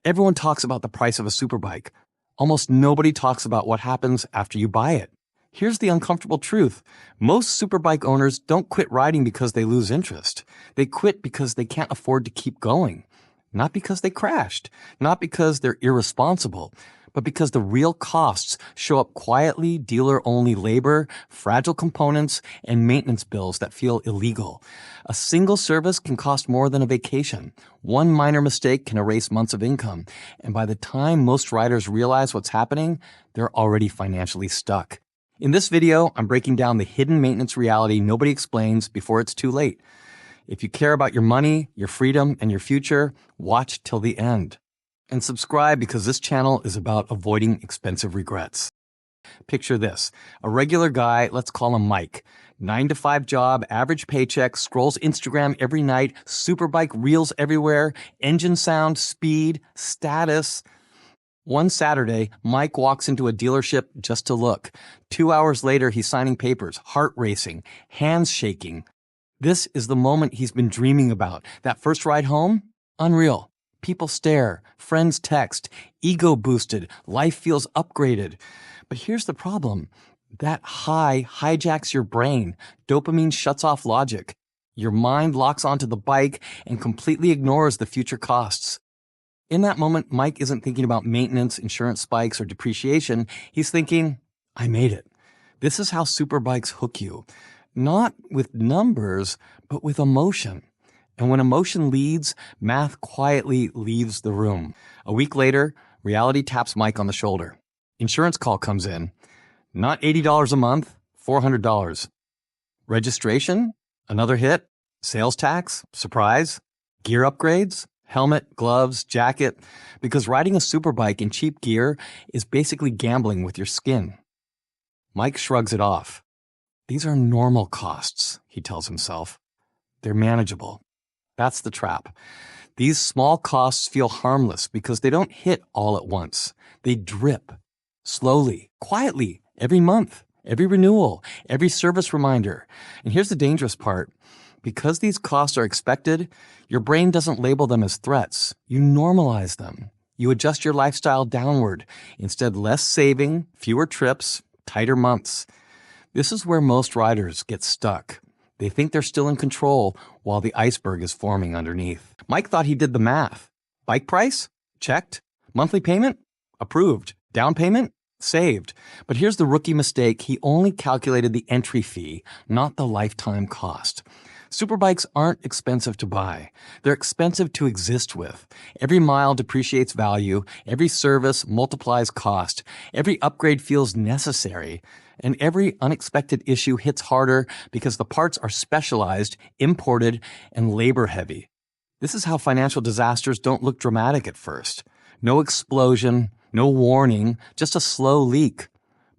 Everyone talks about the price of a superbike. Almost nobody talks about what happens after you buy it. Here's the uncomfortable truth. Most superbike owners don't quit riding because they lose interest. They quit because they can't afford to keep going. Not because they crashed, not because they're irresponsible, but because the real costs show up quietly: dealer-only labor, fragile components, and maintenance bills that feel illegal. A single service can cost more than a vacation. One minor mistake can erase months of income. And by the time most riders realize what's happening, they're already financially stuck. In this video, I'm breaking down the hidden maintenance reality nobody explains before it's too late. If you care about your money, your freedom, and your future, watch till the end. And subscribe, because this channel is about avoiding expensive regrets. Picture this. A regular guy, let's call him Mike. 9-to-5 job, average paycheck, scrolls Instagram every night, superbike reels everywhere, engine sound, speed, status. One Saturday, Mike walks into a dealership just to look. 2 hours later, he's signing papers, heart racing, hands shaking. This is the moment he's been dreaming about. That first ride home? Unreal. People stare, friends text, ego boosted, life feels upgraded. But here's the problem. That high hijacks your brain. Dopamine shuts off logic. Your mind locks onto the bike and completely ignores the future costs. In that moment, Mike isn't thinking about maintenance, insurance spikes, or depreciation. He's thinking, I made it. This is how superbikes hook you. Not with numbers, but with emotion. And when emotion leads, math quietly leaves the room. A week later, reality taps Mike on the shoulder. Insurance call comes in. Not $80 a month, $400. Registration? Another hit. Sales tax? Surprise. Gear upgrades? Helmet, gloves, jacket. Because riding a superbike in cheap gear is basically gambling with your skin. Mike shrugs it off. These are normal costs, he tells himself. They're manageable. That's the trap. These small costs feel harmless because they don't hit all at once. They drip. Slowly, quietly, every month, every renewal, every service reminder. And here's the dangerous part. Because these costs are expected, your brain doesn't label them as threats. You normalize them. You adjust your lifestyle downward. Instead, less saving, fewer trips, tighter months. This is where most riders get stuck. They think they're still in control while the iceberg is forming underneath. Mike thought he did the math. Bike price? Checked. Monthly payment? Approved. Down payment? Saved. But here's the rookie mistake. He only calculated the entry fee, not the lifetime cost. Superbikes aren't expensive to buy. They're expensive to exist with. Every mile depreciates value. Every service multiplies cost. Every upgrade feels necessary. And every unexpected issue hits harder because the parts are specialized, imported, and labor-heavy. This is how financial disasters don't look dramatic at first. No explosion, no warning, just a slow leak.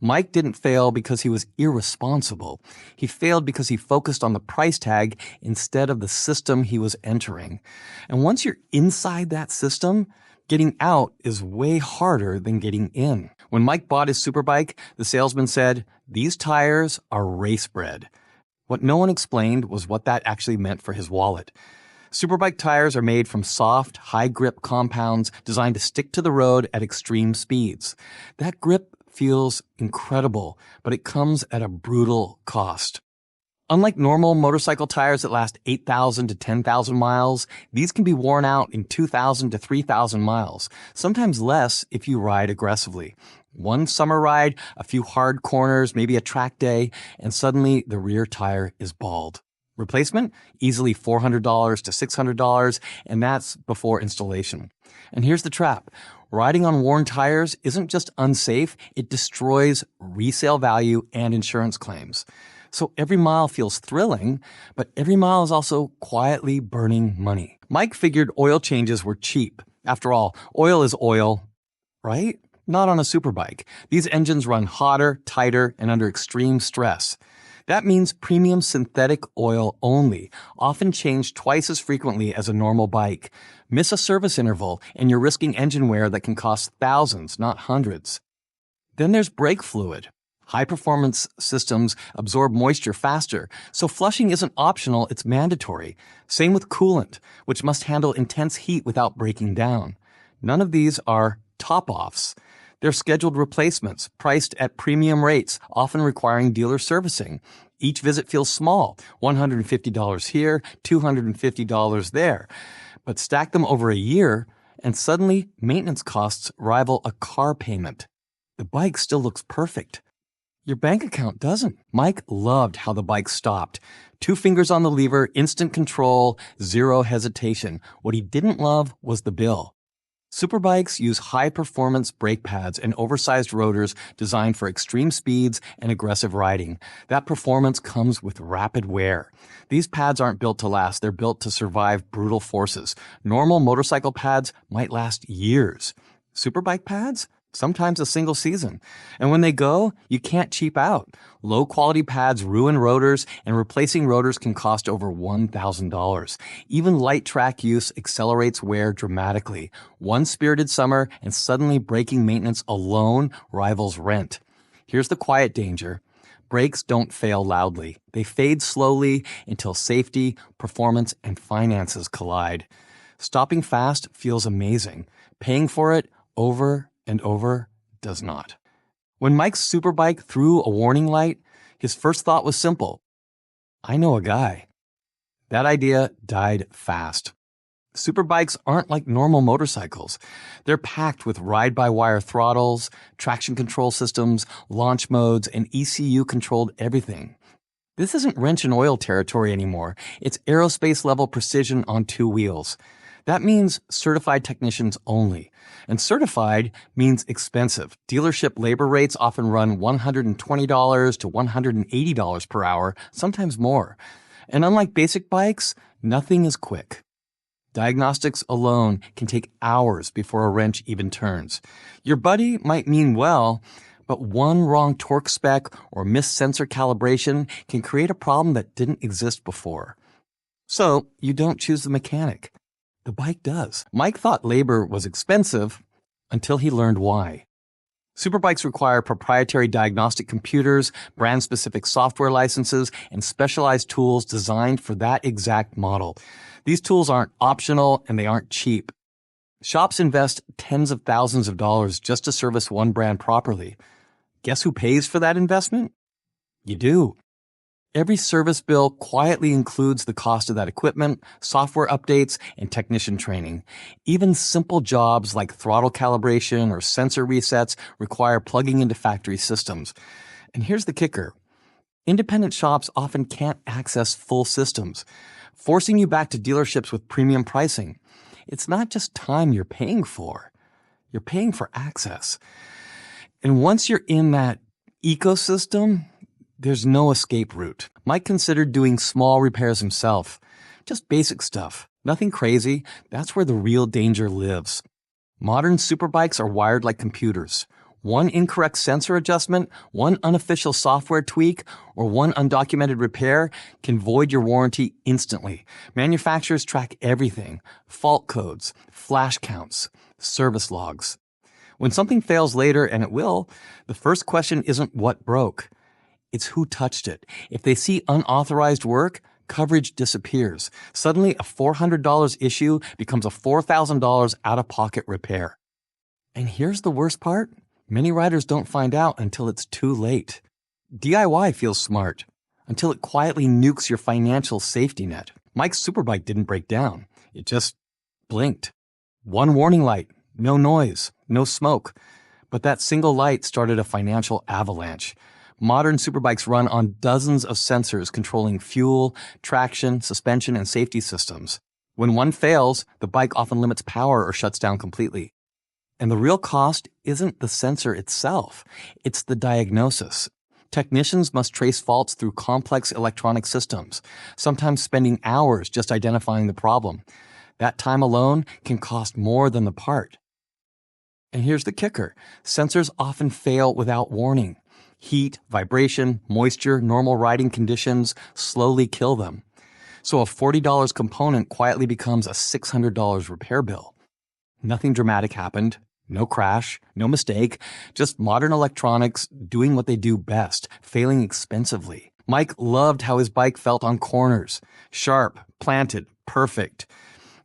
Mike didn't fail because he was irresponsible. He failed because he focused on the price tag instead of the system he was entering. And once you're inside that system, getting out is way harder than getting in. When Mike bought his superbike, the salesman said, "These tires are race bred." What no one explained was what that actually meant for his wallet. Superbike tires are made from soft, high-grip compounds designed to stick to the road at extreme speeds. That grip feels incredible, but it comes at a brutal cost. Unlike normal motorcycle tires that last 8,000 to 10,000 miles, these can be worn out in 2,000 to 3,000 miles, sometimes less if you ride aggressively. One summer ride, a few hard corners, maybe a track day, and suddenly the rear tire is bald. Replacement? Easily $400 to $600, and that's before installation. And here's the trap. Riding on worn tires isn't just unsafe, it destroys resale value and insurance claims. So every mile feels thrilling, but every mile is also quietly burning money. Mike figured oil changes were cheap. After all, oil is oil, right? Not on a superbike. These engines run hotter, tighter, and under extreme stress. That means premium synthetic oil only, often changed twice as frequently as a normal bike. Miss a service interval, and you're risking engine wear that can cost thousands, not hundreds. Then there's brake fluid. High-performance systems absorb moisture faster, so flushing isn't optional, it's mandatory. Same with coolant, which must handle intense heat without breaking down. None of these are top-offs. They're scheduled replacements, priced at premium rates, often requiring dealer servicing. Each visit feels small, $150 here, $250 there. But stack them over a year, and suddenly maintenance costs rival a car payment. The bike still looks perfect. Your bank account doesn't. Mike loved how the bike stopped. 2 fingers on the lever, instant control, zero hesitation. What he didn't love was the bill. Superbikes use high-performance brake pads and oversized rotors designed for extreme speeds and aggressive riding. That performance comes with rapid wear. These pads aren't built to last. They're built to survive brutal forces. Normal motorcycle pads might last years. Superbike pads? Sometimes a single season. And when they go, you can't cheap out. Low-quality pads ruin rotors, and replacing rotors can cost over $1,000. Even light track use accelerates wear dramatically. One spirited summer, and suddenly braking maintenance alone rivals rent. Here's the quiet danger. Brakes don't fail loudly. They fade slowly until safety, performance, and finances collide. Stopping fast feels amazing. Paying for it over and over does not. When Mike's Superbike threw a warning light, his first thought was simple. I know a guy. That idea died fast. Superbikes aren't like normal motorcycles. They're packed with ride-by-wire throttles, traction control systems, launch modes, and ECU-controlled everything. This isn't wrench and oil territory anymore. It's aerospace-level precision on 2 wheels. That means certified technicians only. And certified means expensive. Dealership labor rates often run $120 to $180 per hour, sometimes more. And unlike basic bikes, nothing is quick. Diagnostics alone can take hours before a wrench even turns. Your buddy might mean well, but one wrong torque spec or missed sensor calibration can create a problem that didn't exist before. So you don't choose the mechanic. The bike does. Mike thought labor was expensive until he learned why. Superbikes require proprietary diagnostic computers, brand-specific software licenses, and specialized tools designed for that exact model. These tools aren't optional and they aren't cheap. Shops invest tens of thousands of dollars just to service one brand properly. Guess who pays for that investment? You do. Every service bill quietly includes the cost of that equipment, software updates, and technician training. Even simple jobs like throttle calibration or sensor resets require plugging into factory systems. And here's the kicker. Independent shops often can't access full systems, forcing you back to dealerships with premium pricing. It's not just time you're paying for. You're paying for access. And once you're in that ecosystem, there's no escape route. Mike considered doing small repairs himself. Just basic stuff. Nothing crazy. That's where the real danger lives. Modern superbikes are wired like computers. One incorrect sensor adjustment, one unofficial software tweak, or one undocumented repair can void your warranty instantly. Manufacturers track everything. Fault codes, flash counts, service logs. When something fails later, and it will, the first question isn't what broke. It's who touched it. If they see unauthorized work, coverage disappears. Suddenly, a $400 issue becomes a $4,000 out-of-pocket repair. And here's the worst part. Many riders don't find out until it's too late. DIY feels smart until it quietly nukes your financial safety net. Mike's Superbike didn't break down. It just blinked. One warning light, no noise, no smoke. But that single light started a financial avalanche. Modern superbikes run on dozens of sensors controlling fuel, traction, suspension, and safety systems. When one fails, the bike often limits power or shuts down completely. And the real cost isn't the sensor itself. It's the diagnosis. Technicians must trace faults through complex electronic systems, sometimes spending hours just identifying the problem. That time alone can cost more than the part. And here's the kicker. Sensors often fail without warning. Heat, vibration, moisture, normal riding conditions slowly kill them. So a $40 component quietly becomes a $600 repair bill. Nothing dramatic happened. No crash, no mistake, just modern electronics doing what they do best, failing expensively. Mike loved how his bike felt on corners. Sharp, planted, perfect.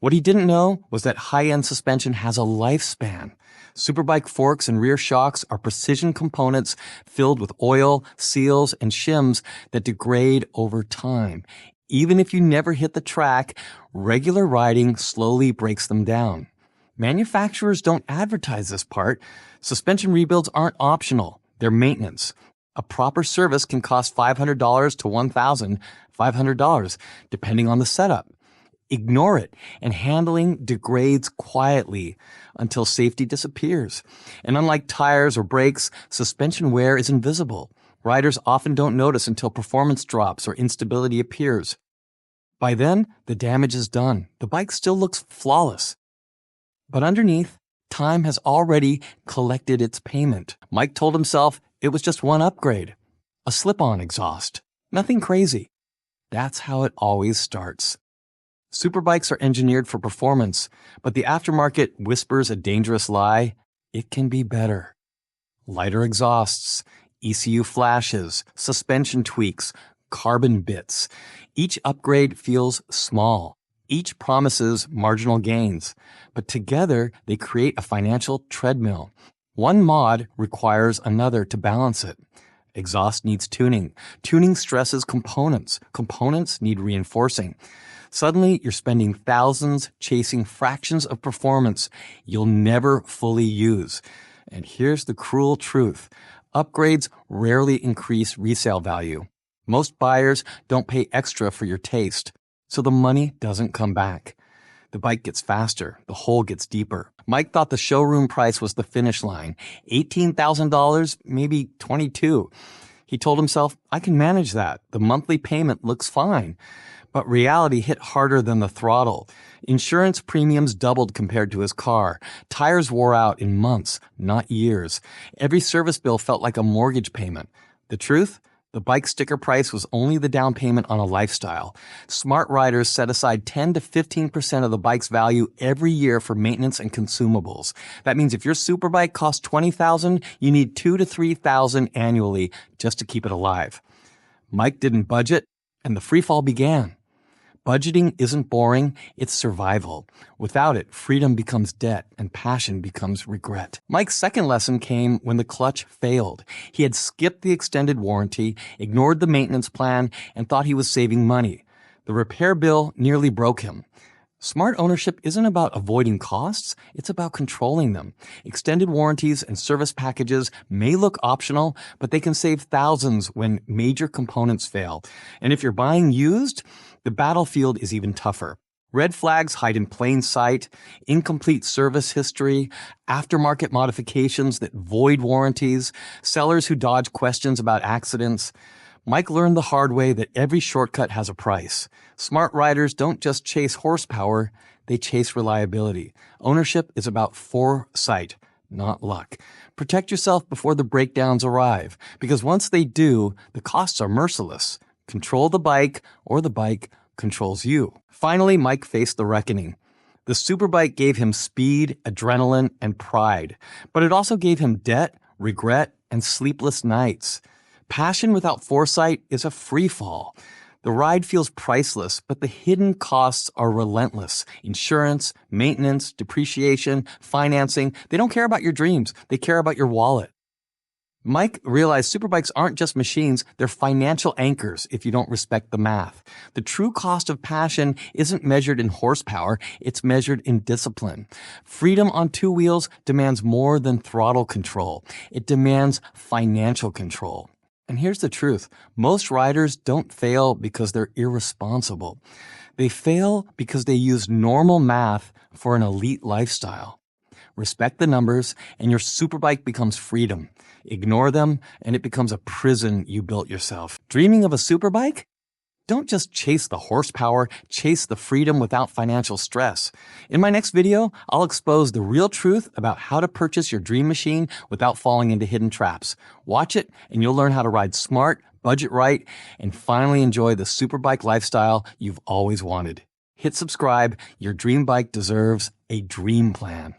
What he didn't know was that high-end suspension has a lifespan. Superbike forks and rear shocks are precision components filled with oil, seals, and shims that degrade over time. Even if you never hit the track, regular riding slowly breaks them down. Manufacturers don't advertise this part. Suspension rebuilds aren't optional. They're maintenance. A proper service can cost $500 to $1,500, depending on the setup. Ignore it, and handling degrades quietly until safety disappears. And unlike tires or brakes, suspension wear is invisible. Riders often don't notice until performance drops or instability appears. By then, the damage is done. The bike still looks flawless. But underneath, time has already collected its payment. Mike told himself it was just one upgrade, a slip-on exhaust. Nothing crazy. That's how it always starts. Superbikes are engineered for performance, but the aftermarket whispers a dangerous lie. It can be better. Lighter exhausts, ECU flashes, suspension tweaks, carbon bits. Each upgrade feels small. Each promises marginal gains, but together they create a financial treadmill. One mod requires another to balance it. Exhaust needs tuning. Tuning stresses components. Components need reinforcing. Suddenly, you're spending thousands chasing fractions of performance you'll never fully use. And here's the cruel truth. Upgrades rarely increase resale value. Most buyers don't pay extra for your taste, so the money doesn't come back. The bike gets faster. The hole gets deeper. Mike thought the showroom price was the finish line. $18,000, maybe $22,000. He told himself, I can manage that. The monthly payment looks fine. But reality hit harder than the throttle. Insurance premiums doubled compared to his car. Tires wore out in months, not years. Every service bill felt like a mortgage payment. The truth? The bike sticker price was only the down payment on a lifestyle. Smart riders set aside 10 to 15% of the bike's value every year for maintenance and consumables. That means if your Superbike costs $20,000, you need $2,000 to $3,000 annually just to keep it alive. Mike didn't budget, and the freefall began. Budgeting isn't boring, it's survival. Without it, freedom becomes debt and passion becomes regret. Mike's second lesson came when the clutch failed. He had skipped the extended warranty, ignored the maintenance plan, and thought he was saving money. The repair bill nearly broke him. Smart ownership isn't about avoiding costs, it's about controlling them. Extended warranties and service packages may look optional, but they can save thousands when major components fail. And if you're buying used, the battlefield is even tougher. Red flags hide in plain sight, incomplete service history, aftermarket modifications that void warranties, sellers who dodge questions about accidents. Mike learned the hard way that every shortcut has a price. Smart riders don't just chase horsepower, they chase reliability. Ownership is about foresight, not luck. Protect yourself before the breakdowns arrive, because once they do, the costs are merciless. Control the bike, or the bike controls you. Finally, Mike faced the reckoning. The Superbike gave him speed, adrenaline, and pride, but it also gave him debt, regret, and sleepless nights. Passion without foresight is a free fall. The ride feels priceless, but the hidden costs are relentless. Insurance, maintenance, depreciation, financing, they don't care about your dreams. They care about your wallet. Mike realized superbikes aren't just machines, they're financial anchors if you don't respect the math. The true cost of passion isn't measured in horsepower, it's measured in discipline. Freedom on two wheels demands more than throttle control. It demands financial control. And here's the truth. Most riders don't fail because they're irresponsible. They fail because they use normal math for an elite lifestyle. Respect the numbers, and your superbike becomes freedom. Ignore them, and it becomes a prison you built yourself. Dreaming of a superbike? Don't just chase the horsepower, chase the freedom without financial stress. In my next video, I'll expose the real truth about how to purchase your dream machine without falling into hidden traps. Watch it, and you'll learn how to ride smart, budget right, and finally enjoy the superbike lifestyle you've always wanted. Hit subscribe. Your dream bike deserves a dream plan.